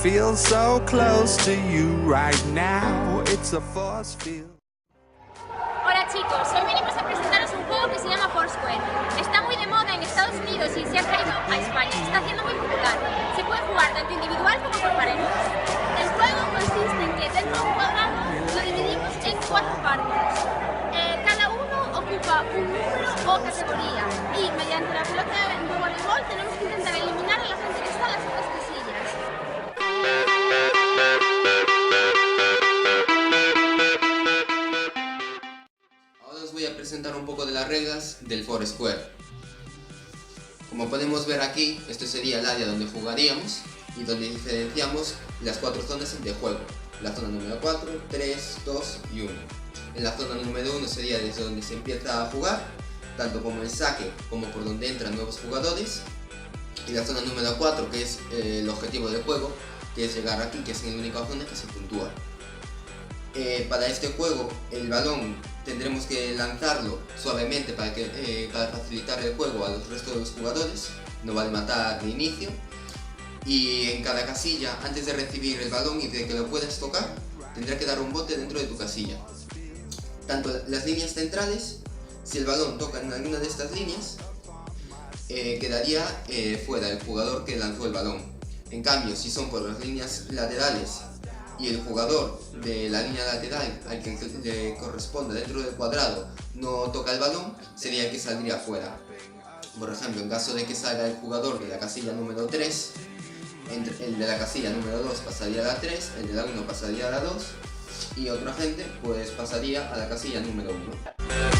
feel so close to you right now. It's a force field. Hola chicos, hoy venimos a presentaros un juego que se llama Foursquare. Está muy de moda en Estados Unidos y se ha traído a España. Se está haciendo muy popular. Se puede jugar tanto individual como por parejas. El juego consiste en que dentro de un cuadrado lo dividimos en 4 partes. Cada uno ocupa un número o categoría y mediante la pelota de voleibol tenemos que intentar eliminar a la gente que está en las otras casillas. Ahora os voy a presentar un poco de las reglas del Foursquare. Como podemos ver aquí, esto sería el área donde jugaríamos y donde diferenciamos las 4 zonas de juego. La zona número 4, 3, 2 y 1. En la zona número 1 sería desde donde se empieza a jugar, tanto como el saque como por donde entran nuevos jugadores. Y la zona número 4, que es el objetivo del juego, que es llegar aquí, que es la única zona que se puntúa. Para este juego, el balón tendremos que lanzarlo suavemente para facilitar el juego a los restos de los jugadores. No vale matar de inicio. Y en cada casilla, antes de recibir el balón y de que lo puedas tocar, tendrás que dar un bote dentro de tu casilla. Tanto las líneas centrales, si el balón toca en alguna de estas líneas, quedaría fuera el jugador que lanzó el balón. En cambio, si son por las líneas laterales y el jugador de la línea lateral al que le corresponde dentro del cuadrado no toca el balón, sería el que saldría fuera. Por ejemplo, en caso de que salga el jugador de la casilla número 3, el de la casilla número 2 pasaría a la 3, el de la 1 pasaría a la 2 y otro agente pues pasaría a la casilla número 1.